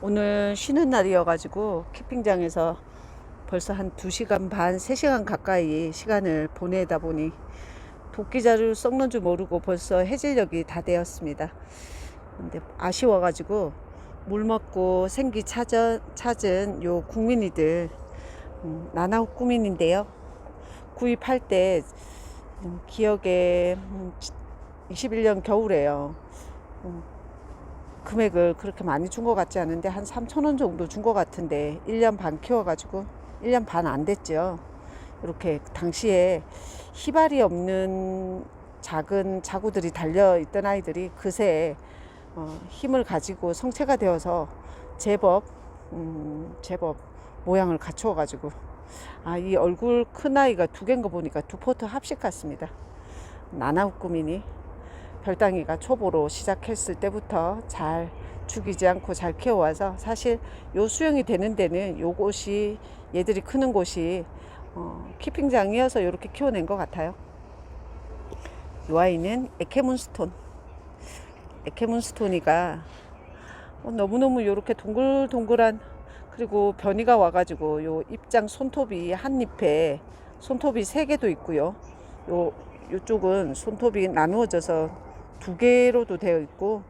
오늘 쉬는 날이어가지고 캠핑장에서 벌써 한 2시간 반, 3시간 가까이 시간을 보내다 보니 도끼자루 썩는 줄 모르고 벌써 해질녘이 다 되었습니다. 근데 아쉬워가지고 물 먹고 생기 찾은 요 국민이들, 나나우 꾸민인데요. 구입할 때 기억에 21년 겨울에요. 금액을 그렇게 많이 준 것 같지 않은데 한 3,000원 정도 준 것 같은데 1년 반 키워가지고 1년 반 안 됐죠. 이렇게 당시에 희발이 없는 작은 자구들이 달려있던 아이들이 그새 힘을 가지고 성체가 되어서 제법 모양을 갖추어 가지고 이 얼굴 큰 아이가 2개인 거 보니까 2포트 합식 같습니다. 나나우 꾸미니 별당이가 초보로 시작했을 때부터 잘 죽이지 않고 잘 키워와서 사실 요 수영이 되는 데는 요곳이 얘들이 크는 곳이 키핑장이어서 이렇게 키워낸 것 같아요. 이 아이는 에케문스톤이가 너무너무 이렇게 동글동글한, 그리고 변이가 와가지고 요 입장 손톱이 한 잎에 손톱이 3개도 있고요. 요쪽은 손톱이 나누어져서 2개로도 되어 있고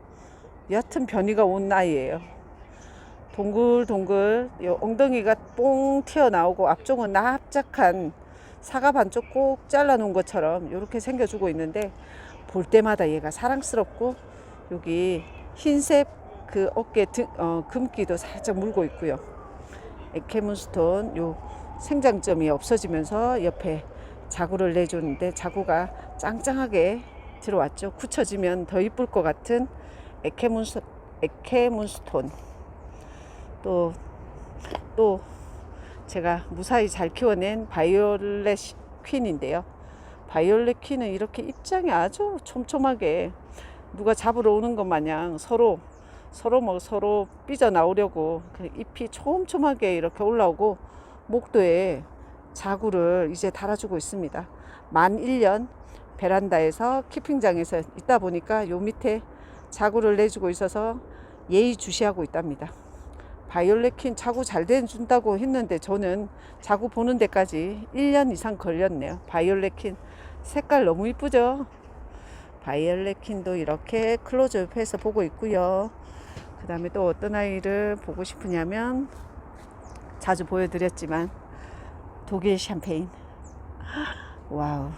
옅은 변이가 온 아이예요. 동글동글 엉덩이가 뽕 튀어나오고 앞쪽은 납작한 사과 반쪽 꼭 잘라 놓은 것처럼 이렇게 생겨주고 있는데 볼 때마다 얘가 사랑스럽고 여기 흰색 그 어깨 금기도 살짝 물고 있고요. 에케문스톤 요 생장점이 없어지면서 옆에 자구를 내주는데 자구가 짱짱하게 들어왔죠. 굳혀지면 더 이쁠 것 같은 에케문스톤. 또 제가 무사히 잘 키워낸 바이올렛 퀸인데요. 바이올렛 퀸은 이렇게 입장이 아주 촘촘하게 누가 잡으러 오는 것 마냥 서로 삐져나오려고 그 잎이 촘촘하게 이렇게 올라오고 목도에 자구를 이제 달아주고 있습니다. 만 1년 베란다에서 키핑장에서 있다 보니까 요 밑에 자구를 내주고 있어서 예의주시하고 있답니다. 바이올렛 퀸 자구 잘 내준다고 했는데 저는 자구 보는 데까지 1년 이상 걸렸네요. 바이올렛 퀸 색깔 너무 이쁘죠? 바이올렛 퀸도 이렇게 클로즈업해서 보고 있고요. 그 다음에 또 어떤 아이를 보고 싶으냐면 자주 보여드렸지만 독일 샴페인. 와우.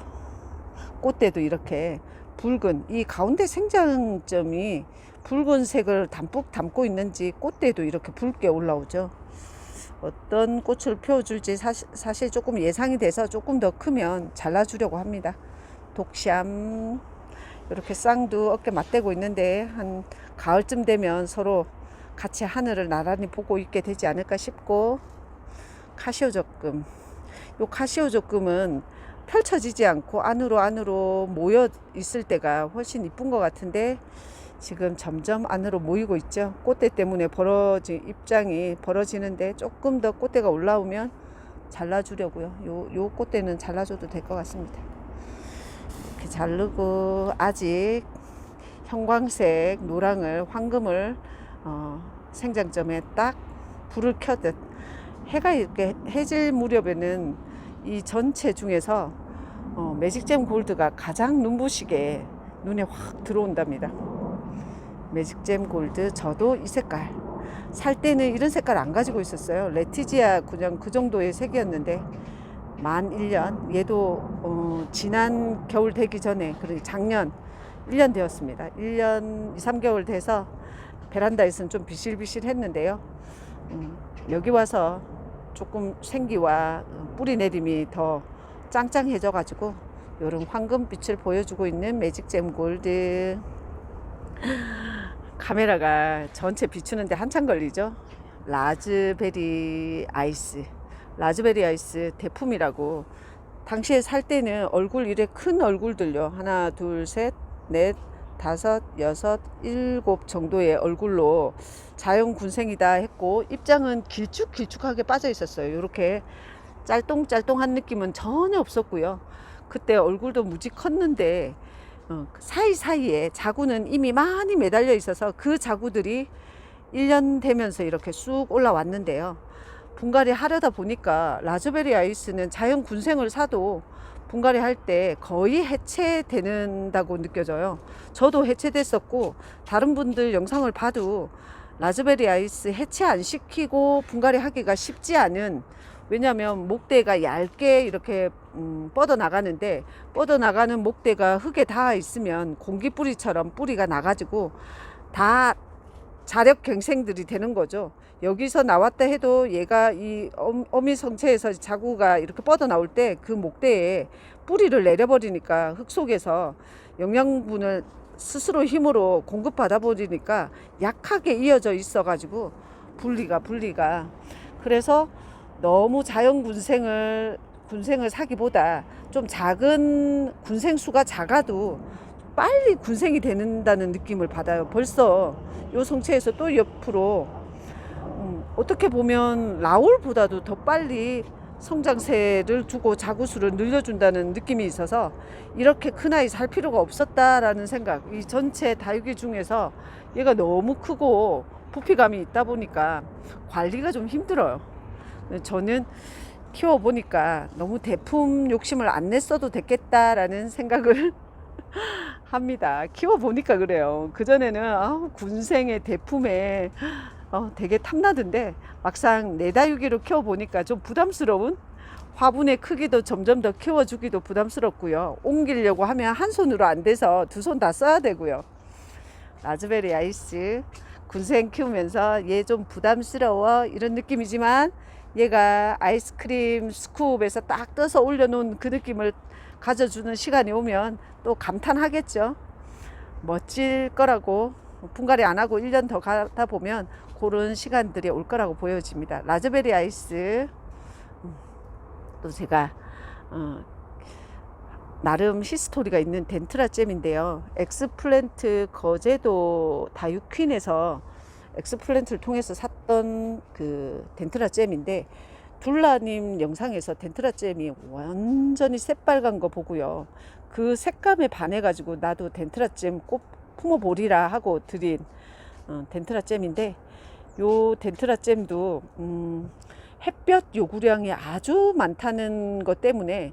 꽃대도 이렇게 붉은, 이 가운데 생장점이 붉은색을 담뿍 담고 있는지 꽃대도 이렇게 붉게 올라오죠. 어떤 꽃을 피워줄지 사실 조금 예상이 돼서 조금 더 크면 잘라주려고 합니다. 독샴 이렇게 쌍두 어깨 맞대고 있는데 한 가을쯤 되면 서로 같이 하늘을 나란히 보고 있게 되지 않을까 싶고, 카시오적금. 요 카시오적금은 펼쳐지지 않고 안으로 모여 있을 때가 훨씬 이쁜 것 같은데 지금 점점 안으로 모이고 있죠. 꽃대 때문에 입장이 벌어지는데 조금 더 꽃대가 올라오면 잘라주려고요. 요 꽃대는 잘라줘도 될 것 같습니다. 이렇게 자르고 아직 형광색 노랑을 황금을 생장점에 딱 불을 켜듯 해가 이렇게 해질 무렵에는 이 전체 중에서 매직잼 골드가 가장 눈부시게 눈에 확 들어온답니다. 매직잼 골드, 저도 이 색깔 살 때는 이런 색깔 안 가지고 있었어요. 레티지아 그냥 그 정도의 색이었는데 만 1년, 얘도 지난 겨울 되기 전에, 그리고 작년 1년 되었습니다. 1년 2, 3개월 돼서 베란다에서는 좀 비실비실 했는데요. 여기 와서 조금 생기와 뿌리 내림이 더 짱짱해져 가지고 이런 황금빛을 보여주고 있는 매직잼 골드. 카메라가 전체 비추는데 한참 걸리죠. 라즈베리 아이스 대품이라고. 당시에 살 때는 얼굴 이래 큰 얼굴들요, 하나 둘 셋 넷 다섯 여섯 일곱 정도의 얼굴로 자연 군생이다 했고 입장은 길쭉하게 빠져 있었어요. 이렇게 짤똥짤똥한 느낌은 전혀 없었고요. 그때 얼굴도 무지 컸는데 사이사이에 자구는 이미 많이 매달려 있어서 그 자구들이 1년 되면서 이렇게 쑥 올라왔는데요. 분갈이 하려다 보니까 라즈베리 아이스는 자연 군생을 사도 분갈이 할 때 거의 해체된다고 느껴져요. 저도 해체됐었고 다른 분들 영상을 봐도 라즈베리 아이스 해체 안 시키고 분갈이 하기가 쉽지 않은, 왜냐하면 목대가 얇게 이렇게 뻗어 나가는데, 뻗어 나가는 목대가 흙에 닿아 있으면 공기뿌리처럼 뿌리가 나가지고 다 자력갱생들이 되는 거죠. 여기서 나왔다 해도 얘가 이 어미 성체에서 자구가 이렇게 뻗어 나올 때 그 목대에 뿌리를 내려버리니까 흙 속에서 영양분을 스스로 힘으로 공급받아 버리니까 약하게 이어져 있어 가지고 분리가 그래서 너무 자연 군생을 사기보다 좀 작은 군생 수가 작아도 빨리 군생이 된다는 느낌을 받아요. 벌써 요 성체에서 또 옆으로 어떻게 보면 라울보다도 더 빨리 성장세를 두고 자구수를 늘려준다는 느낌이 있어서 이렇게 큰 아이 살 필요가 없었다라는 생각. 이 전체 다육이 중에서 얘가 너무 크고 부피감이 있다 보니까 관리가 좀 힘들어요. 저는 키워보니까 너무 대품 욕심을 안 냈어도 됐겠다라는 생각을 합니다. 키워보니까 그래요. 그전에는 군생의 대품에 되게 탐나던데 막상 내 다육이로 키워보니까 좀 부담스러운, 화분의 크기도 점점 더 키워주기도 부담스럽고요. 옮기려고 하면 한 손으로 안 돼서 두 손 다 써야 되고요. 라즈베리 아이스 군생 키우면서 얘 좀 부담스러워 이런 느낌이지만, 얘가 아이스크림 스쿱에서 딱 떠서 올려놓은 그 느낌을 가져주는 시간이 오면 또 감탄하겠죠. 멋질 거라고. 분갈이 안 하고 1년 더 가다 보면 그런 시간들이 올 거라고 보여집니다. 라즈베리 아이스 또 제가 나름 히스토리가 있는 덴트라 잼인데요. 엑스플랜트 거제도 다육퀸에서 엑스플랜트를 통해서 샀던 그 덴트라 잼인데, 둘라님 영상에서 덴트라 잼이 완전히 새빨간 거 보고요. 그 색감에 반해가지고 나도 덴트라 잼 꼭 품어보리라 하고 드린 덴트라 잼인데, 요 덴트라 잼도 햇볕 요구량이 아주 많다는 것 때문에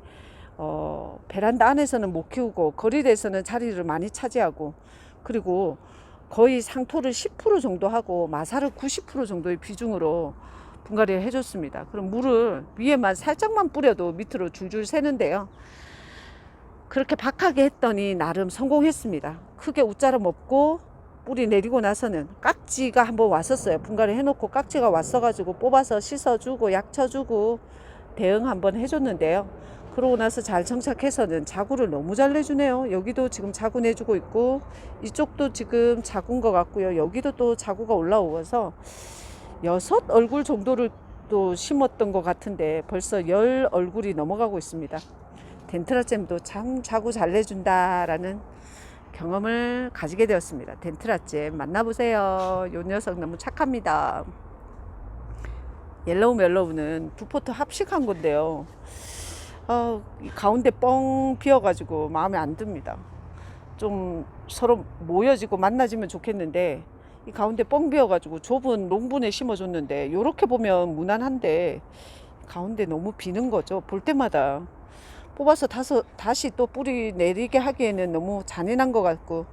베란다 안에서는 못 키우고 거리대에서는 자리를 많이 차지하고, 그리고 거의 상토를 10% 정도 하고 마사를 90% 정도의 비중으로 분갈이를 해줬습니다. 그럼 물을 위에만 살짝만 뿌려도 밑으로 줄줄 새는데요. 그렇게 박하게 했더니 나름 성공했습니다. 크게 웃자름 없고, 뿌리 내리고 나서는 깍지가 한번 왔었어요. 분갈이 해놓고 깍지가 왔어가지고 뽑아서 씻어주고 약 쳐주고 대응 한번 해줬는데요. 그러고 나서 잘 정착해서는 자구를 너무 잘 내주네요. 여기도 지금 자구 내주고 있고, 이쪽도 지금 자구인 것 같고요. 여기도 또 자구가 올라오어서 6 얼굴 정도를 또 심었던 것 같은데 벌써 10 얼굴이 넘어가고 있습니다. 덴트라잼도 참 자구 잘 내준다라는 경험을 가지게 되었습니다. 덴트라잼 만나보세요. 요 녀석 너무 착합니다. 옐로우 멜로우는 두 포트 합식한 건데요. 가운데 뻥 비어가지고 마음에 안 듭니다. 좀 서로 모여지고 만나지면 좋겠는데, 이 가운데 뻥 비어가지고 좁은 롱분에 심어줬는데, 요렇게 보면 무난한데 가운데 너무 비는 거죠. 볼 때마다 뽑아서 다시 또 뿌리 내리게 하기에는 너무 잔인한 것 같고,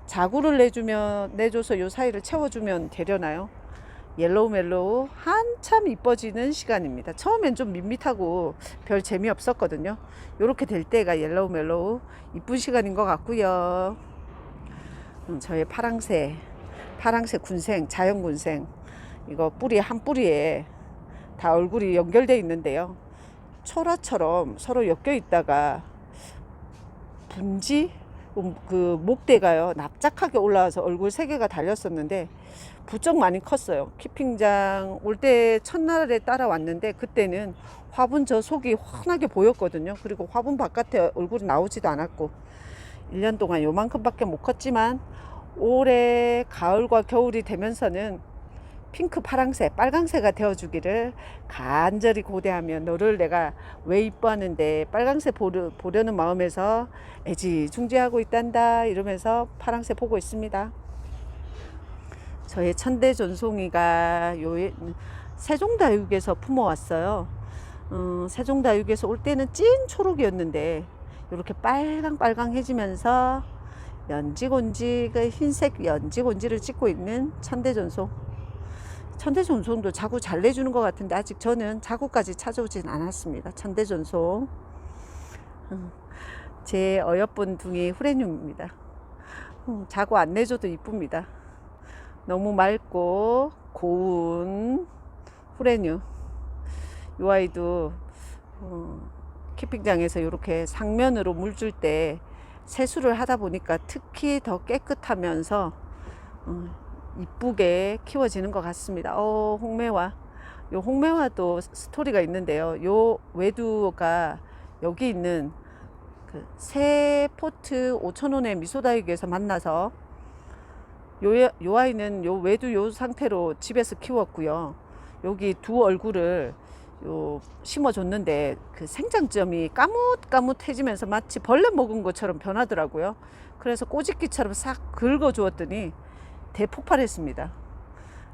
자구를 내줘서 요 사이를 채워주면 되려나요? 옐로우 멜로우 한참 이뻐지는 시간입니다. 처음엔 좀 밋밋하고 별 재미없었거든요. 요렇게 될 때가 옐로우 멜로우 이쁜 시간인 것 같고요. 저의 파랑새 군생, 자연 군생, 이거 뿌리 한 뿌리에 다 얼굴이 연결되어 있는데요. 초라처럼 서로 엮여 있다가 분지 그 목대가요 납작하게 올라와서 얼굴 3개가 달렸었는데 부쩍 많이 컸어요. 키핑장 올 때 첫날에 따라왔는데 그때는 화분 저 속이 환하게 보였거든요. 그리고 화분 바깥에 얼굴이 나오지도 않았고 1년 동안 요만큼밖에 못 컸지만, 올해 가을과 겨울이 되면서는 핑크, 파랑새, 빨강새가 되어주기를 간절히 고대하며, 너를 내가 왜 이뻐하는데 빨강새 보려는 마음에서 애지중지하고 있단다 이러면서 파랑새 보고 있습니다. 저의 천대전송이가 세종다육에서 품어왔어요. 세종다육에서 올 때는 찐 초록이었는데 이렇게 빨강빨강해지면서 연지곤지, 그 흰색 연지곤지를 찍고 있는 천대전송. 천대전송도 자구 잘 내주는 것 같은데 아직 저는 자구까지 찾아오진 않았습니다. 천대전송. 제 어여쁜 둥이 후레뇽입니다. 자구 안 내줘도 이쁩니다. 너무 맑고 고운 후레뇽. 이 아이도 키핑장에서 이렇게 상면으로 물 줄 때 세수를 하다 보니까 특히 더 깨끗하면서 이쁘게 키워지는 것 같습니다. 홍매화. 요 홍매화도 스토리가 있는데요. 요 외두가 여기 있는 그 새 포트 5,000원의 미소다육에서 만나서 요 아이는 요 외두 요 상태로 집에서 키웠고요. 여기 두 얼굴을 심어줬는데 그 생장점이 까뭇까뭇해지면서 마치 벌레 먹은 것처럼 변하더라고요. 그래서 꼬집기처럼 싹 긁어 주었더니 대폭발했습니다.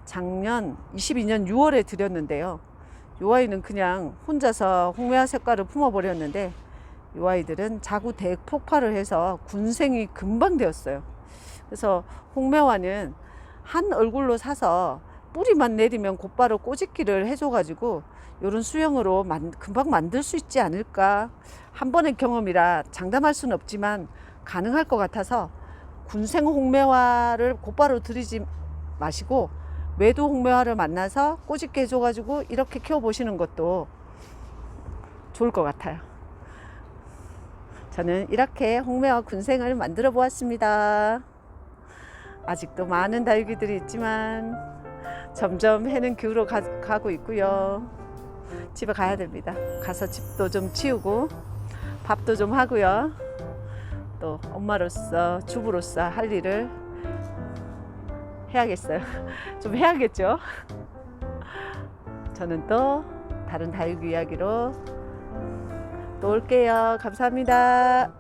작년 22년 6월에 들였는데요. 이 아이는 그냥 혼자서 홍매화 색깔을 품어버렸는데 이 아이들은 자구 대폭발을 해서 군생이 금방 되었어요. 그래서 홍매화는 한 얼굴로 사서 뿌리만 내리면 곧바로 꼬집기를 해줘가지고 이런 수영으로 금방 만들 수 있지 않을까. 한 번의 경험이라 장담할 수는 없지만 가능할 것 같아서 군생 홍매화를 곧바로 들이지 마시고 외두 홍매화를 만나서 꼬집게 해줘가지고 이렇게 키워보시는 것도 좋을 것 같아요. 저는 이렇게 홍매화 군생을 만들어 보았습니다. 아직도 많은 다육이들이 있지만 점점 해는 기울어 가고 있고요. 집에 가야 됩니다. 가서 집도 좀 치우고 밥도 좀 하고요. 또 엄마로서 주부로서 할 일을 해야겠어요. 좀 해야겠죠. 저는 또 다른 다육이 이야기로 또 올게요. 감사합니다.